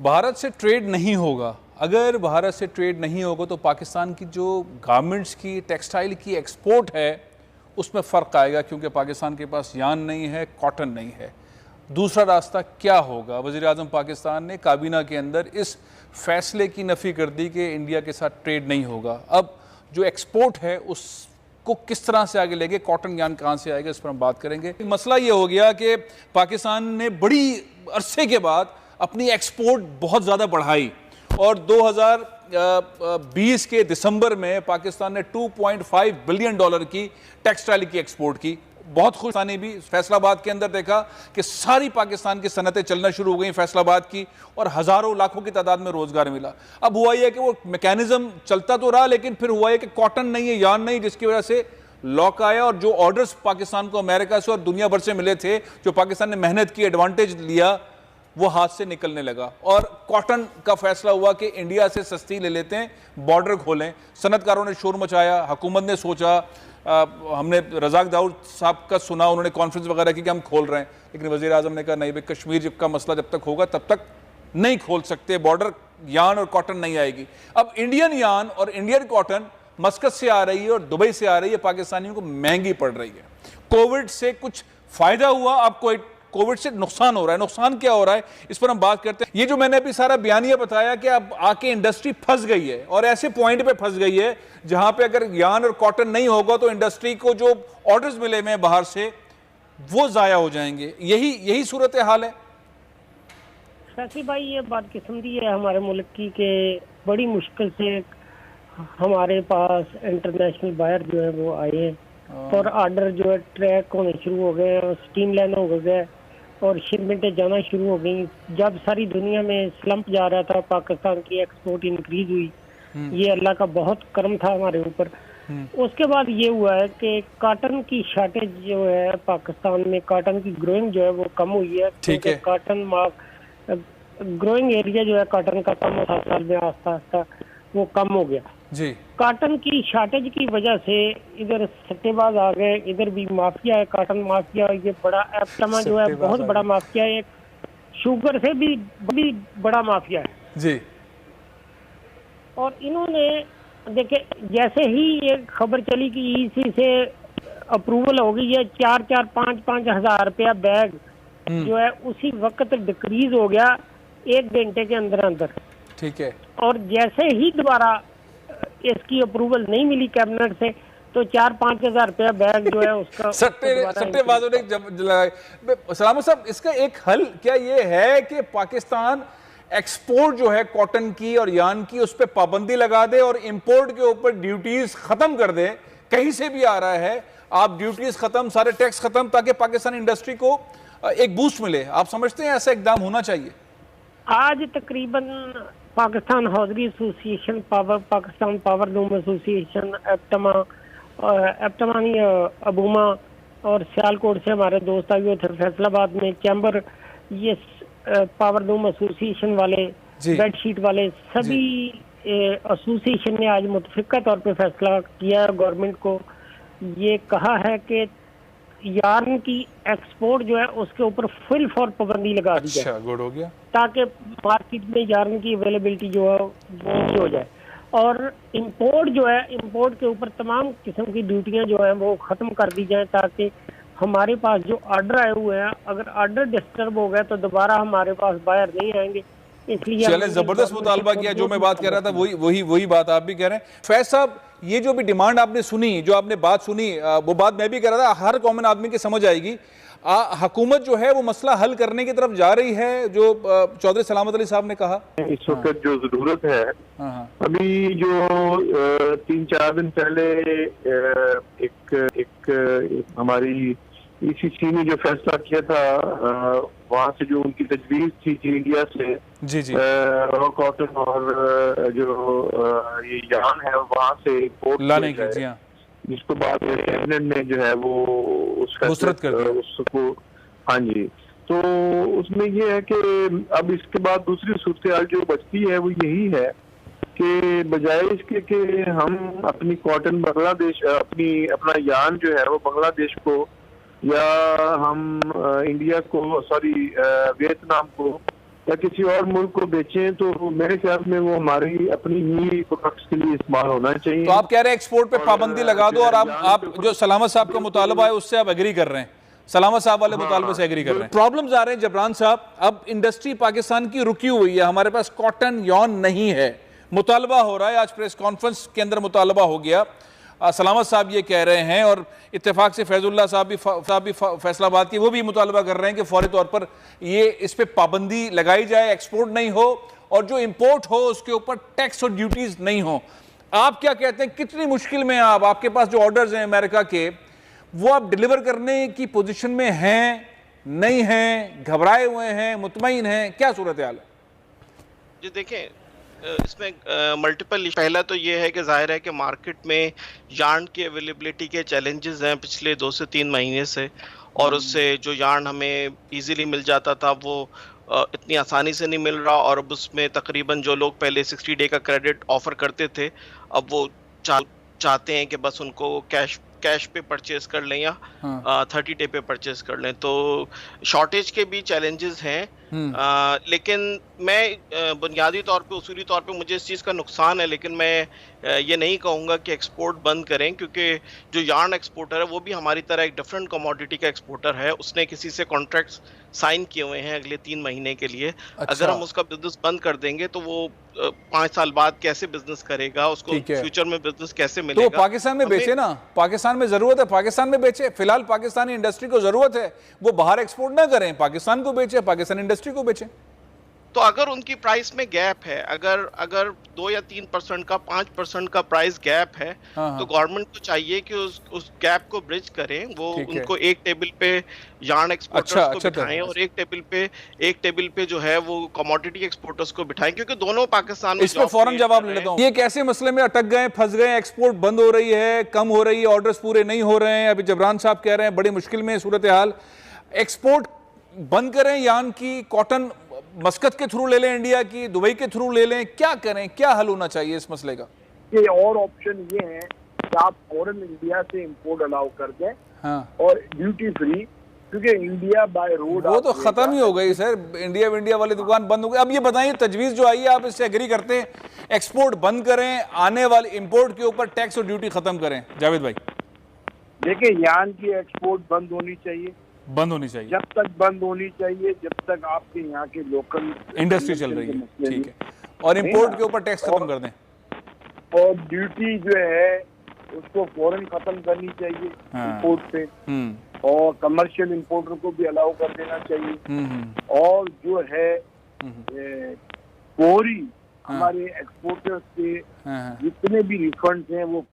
भारत से ट्रेड नहीं होगा, अगर भारत से ट्रेड नहीं होगा तो पाकिस्तान की जो गारमेंट्स की, टेक्सटाइल की एक्सपोर्ट है उसमें फ़र्क आएगा, क्योंकि पाकिस्तान के पास यान नहीं है, कॉटन नहीं है। दूसरा रास्ता क्या होगा? वज़ीर आज़म पाकिस्तान ने काबीना के अंदर इस फैसले की नफ़ी कर दी कि इंडिया के साथ ट्रेड नहीं होगा। अब जो एक्सपोर्ट है उसको किस तरह से आगे लेंगे, कॉटन यान कहाँ से आएगा, इस पर हम बात करेंगे। मसला ये हो गया कि पाकिस्तान ने बड़ी अरसे के बाद अपनी एक्सपोर्ट बहुत ज़्यादा बढ़ाई और 2020 के दिसंबर में पाकिस्तान ने $2.5 बिलियन की टेक्सटाइल की एक्सपोर्ट की। बहुत खुश आने भी फैसलाबाद के अंदर देखा कि सारी पाकिस्तान की सनतें चलना शुरू हो गई फैसलाबाद की, और हज़ारों लाखों की तादाद में रोज़गार मिला। अब हुआ यह कि वो मैकेनिज़्म चलता तो रहा, लेकिन फिर हुआ यह कि कॉटन नहीं है, यान नहीं, जिसकी वजह से लॉक आया और जो ऑर्डर्स पाकिस्तान को अमेरिका से और दुनिया भर से मिले थे, जो पाकिस्तान ने मेहनत की, एडवांटेज लिया, वो हाथ से निकलने लगा। और कॉटन का फैसला हुआ कि इंडिया से सस्ती ले लेते हैं, बॉर्डर खोलें। सनतकारों ने शोर मचाया, हुकूमत ने सोचा, हमने रज़ाक दाऊद साहब का सुना, उन्होंने कॉन्फ्रेंस वगैरह की कि हम खोल रहे हैं, लेकिन वज़ीर आज़म ने कहा नहीं भाई, कश्मीर का मसला जब तक होगा तब तक नहीं खोल सकते, बॉर्डर यान और कॉटन नहीं आएगी। अब इंडियन यान और इंडियन कॉटन मस्कत से आ रही है और दुबई से आ रही है, पाकिस्तानियों को महंगी पड़ रही है। कोविड से कुछ फ़ायदा हुआ, अब कोविड से नुकसान हो रहा है। नुकसान क्या हो रहा है, इस पर हम बात करते हैं। ये जो मैंने अभी सारा बयानिया बताया कि अब आके इंडस्ट्री फंस गई है, और ऐसे पॉइंट पे फंस गई है जहां पे अगर यान और कॉटन नहीं होगा तो इंडस्ट्री को जो ऑर्डर्स मिले हुए हैं बाहर से वो जाया हो जाएंगे। यही सूरत हाल है। साथी भाई, ये बात किस्मती है हमारे मुल्क की कि बड़ी मुश्किल से हमारे पास इंटरनेशनल बायर जो है वो आए हैं और ऑर्डर जो है ट्रैक होने शुरू हो गए और स्टीम लाइन हो गए और शिपमेंटें जाना शुरू हो गई। जब सारी दुनिया में स्लंप जा रहा था, पाकिस्तान की एक्सपोर्ट इंक्रीज हुई। ये अल्लाह का बहुत करम था हमारे ऊपर। उसके बाद ये हुआ है कि कॉटन की शॉर्टेज जो है पाकिस्तान में, कॉटन की ग्रोइंग जो है वो कम हुई है। ठीक है। कॉटन ग्रोइंग एरिया जो है कॉटन का कम होता साल में आस्ता आस्ता वो कम हो गया जी। कॉटन की शॉर्टेज की वजह से इधर सट्टेबाज आ गए, इधर भी माफिया है, कॉटन माफिया। ये बड़ा एप्टमा जो है बहुत बड़ा माफिया है, शुगर से भी बड़ा माफिया है जी। और इन्होंने देखे, जैसे ही ये खबर चली कि ईसी से अप्रूवल हो गई है, 4-5 हज़ार रुपया बैग जो है उसी वक्त डिक्रीज हो गया 1 घंटे के अंदर अंदर। ठीक है। और जैसे ही दोबारा इसकी अप्रूवल नहीं मिली कैबिनेट से तो 4-5 हज़ार रुपया बैग जो है उसका सट्टेबाजों ने जब लगाया। सलामत साहब, इसका एक हल क्या ये है कि पाकिस्तान एक्सपोर्ट जो है कॉटन की और यान की उस पर पाबंदी लगा दे और इंपोर्ट के ऊपर ड्यूटीज खत्म कर दे? कहीं से भी आ रहा है, आप ड्यूटीज खत्म, सारे टैक्स खत्म, ताकि पाकिस्तान इंडस्ट्री को एक बूस्ट मिले। आप समझते हैं ऐसा इकदाम होना चाहिए? आज तकरीबन Pakistan hosiery association, Pakistan power loom association, APTMA अबूमा और सियालकोट से हमारे दोस्त आए हुए थे, फैसलाबाद में चैम्बर, ये पावर लूम एसोसिएशन वाले, बेडशीट वाले, सभी एसोसिएशन ने आज मुतफिका तौर पे फैसला किया है। गवर्नमेंट को ये कहा है कि यार्न की एक्सपोर्ट जो है उसके ऊपर फुल फॉर पाबंदी लगा दी जाए। अच्छा, गुड हो गया, ताकि मार्केट में यार्न की अवेलेबिलिटी जो है वो हो जाए। और इंपोर्ट जो है, इंपोर्ट के ऊपर तमाम किस्म की ड्यूटियां जो है वो खत्म कर दी जाए, ताकि हमारे पास जो ऑर्डर आए हुए हैं, अगर ऑर्डर डिस्टर्ब हो गया तो दोबारा हमारे पास बायर नहीं आएंगे। इसलिए चले, जबरदस्त मुतालबा किया। जो मैं बात कह रहा था वही बात आप भी कह रहे हैं। फैज साहब, ये जो भी डिमांड आपने सुनी, जो आपने बात सुनी, वो बात मैं भी कह रहा था, हर कॉमन आदमी की समझ आएगी। हुकूमत जो है वो मसला हल करने की तरफ जा रही है, जो चौधरी सलामत अली साहब ने कहा। इस वक्त जो जरूरत है, अभी जो 3-4 दिन पहले एक हमारी ईसीसी ने जो फैसला किया था, वहाँ से जो उनकी तजवीज थी इंडिया से रॉ कॉटन और जो ये यान है वहाँ से इम्पोर्ट लाने की, जी हाँ, जिसको बाद में कैबिनेट ने जो है वो उसको, हाँ जी, तो उसमें ये है कि अब इसके बाद दूसरी सूरत जो बचती है वो यही है कि बजाय इसके कि हम अपनी कॉटन बांग्लादेश, अपना यान जो है वो बांग्लादेश को, या हम इंडिया को, वियतनाम को या किसी और मुल्क को बेचें, तो मेरे ख्याल में वो हमारी अपनी ही प्रोडक्ट्स के लिए इस्तेमाल होना चाहिए। तो आप कह रहे हैं एक्सपोर्ट पे पाबंदी लगा दो, और आप जो सलामत साहब का मुतालबा है उससे आप एग्री कर रहे हैं, सलामत साहब वाले मुतालबे से एग्री कर रहे हैं। प्रॉब्लम्स आ रहे हैं जबरान साहब, अब इंडस्ट्री पाकिस्तान की रुकी हुई है, हमारे पास कॉटन यॉन नहीं है, मुतालबा हो रहा है, आज प्रेस कॉन्फ्रेंस के अंदर मुतालबा हो गया, सलामत साहब ये कह रहे हैं, और इत्तेफाक से फैजुल्लाह साहब भी फैसलाबाद की वो भी मुतालबा कर रहे हैं कि फौरी तौर पर ये इस पे पाबंदी लगाई जाए, एक्सपोर्ट नहीं हो और जो इंपोर्ट हो उसके ऊपर टैक्स और ड्यूटीज नहीं हो। आप क्या कहते हैं, कितनी मुश्किल में आप, आपके पास जो ऑर्डर्स हैं अमेरिका के, वो आप डिलीवर करने की पोजीशन में हैं, नहीं हैं, घबराए हुए हैं, मुतमईन हैं, क्या सूरत हाल है? जी देखें, इसमें मल्टीपल, पहला तो ये है कि जाहिर है कि मार्केट में यार्न की अवेलेबिलिटी के चैलेंजेस हैं पिछले 2 से 3 महीने से, और उससे जो यार्न हमें इजीली मिल जाता था वो इतनी आसानी से नहीं मिल रहा, और अब उसमें तकरीबन जो लोग पहले 60 डे का क्रेडिट ऑफर करते थे, अब वो चाहते हैं कि बस उनको कैश पे परचेज कर लें या 30 डे पे परचेज कर लें। तो शॉर्टेज के भी चैलेंजेस हैं, लेकिन मैं बुनियादी तौर पे, उसूली तौर पे मुझे इस चीज़ का नुकसान है, लेकिन मैं ये नहीं कहूँगा कि एक्सपोर्ट बंद करें, क्योंकि जो यार्न एक्सपोर्टर है वो भी हमारी तरह एक डिफरेंट कमोडिटी का एक्सपोर्टर है, उसने किसी से कॉन्ट्रैक्ट्स साइन किए हुए हैं अगले 3 महीने के लिए। अच्छा। अगर हम उसका बिजनेस बंद कर देंगे तो वो 5 साल बाद कैसे बिजनेस करेगा, उसको फ्यूचर में बिजनेस कैसे मिलेगा? तो पाकिस्तान में बेचे ना, पाकिस्तान में जरूरत है, पाकिस्तान में बेचे, फिलहाल पाकिस्तानी इंडस्ट्री को जरूरत है, वो बाहर एक्सपोर्ट ना करें, पाकिस्तान को बेचे, पाकिस्तानी इंडस्ट्री को बेचे। तो अगर उनकी प्राइस में गैप है, अगर 2 या 3% का, 5% का प्राइस गैप है, तो गवर्नमेंट को चाहिए कि उस गैप को ब्रिज करें, वो उनको एक टेबल पे यार्न एक्सपोर्टर्स को बिठाएं, और एक टेबल पे जो है वो कमोडिटी एक्सपोर्टर्स को बिठाएं, क्योंकि दोनों पाकिस्तान में। इस पे फौरन जवाब ले लेता हूं, ये कैसे मसले में अटक गए, फंस गए, एक्सपोर्ट बंद हो रही है, कम हो रही है, ऑर्डर्स पूरे नहीं हो रहे हैं, अभी जबरान साहब कह रहे हैं बड़ी मुश्किल में सूरत हाल, एक्सपोर्ट बंद करें यार्न की, कॉटन मस्कत के थ्रू ले लें, इंडिया की, दुबई के थ्रू ले लें, क्या करें, क्या हल होना चाहिए इस मसले का? ये और ऑप्शन ये है कि आप फॉरेन इंडिया से इंपोर्ट अलाउ कर दें, और ड्यूटी फ्री, क्योंकि इंडिया बाय रोड वो तो खत्म ही हो गई सर, इंडिया वाली दुकान बंद हो गई। अब ये बताइए, तजवीज जो आई है, आप इससे एग्री करते हैं, एक्सपोर्ट बंद करें, आने वाले इंपोर्ट के ऊपर टैक्स और ड्यूटी खत्म करें? जावेद भाई देखिए, यार्न की एक्सपोर्ट बंद होनी चाहिए, बंद होनी चाहिए, जब तक बंद होनी चाहिए जब तक आपके यहाँ के लोकल इंडस्ट्री चल रही है, ठीक है, और इंपोर्ट के ऊपर टैक्स खत्म कर दें, और ड्यूटी जो है उसको फौरन खत्म करनी चाहिए इंपोर्ट पे, और कमर्शियल इंपोर्टर को भी अलाउ कर देना चाहिए, और जो है फौरी हमारे एक्सपोर्टर्स के जितने भी रिफंड्स हैं वो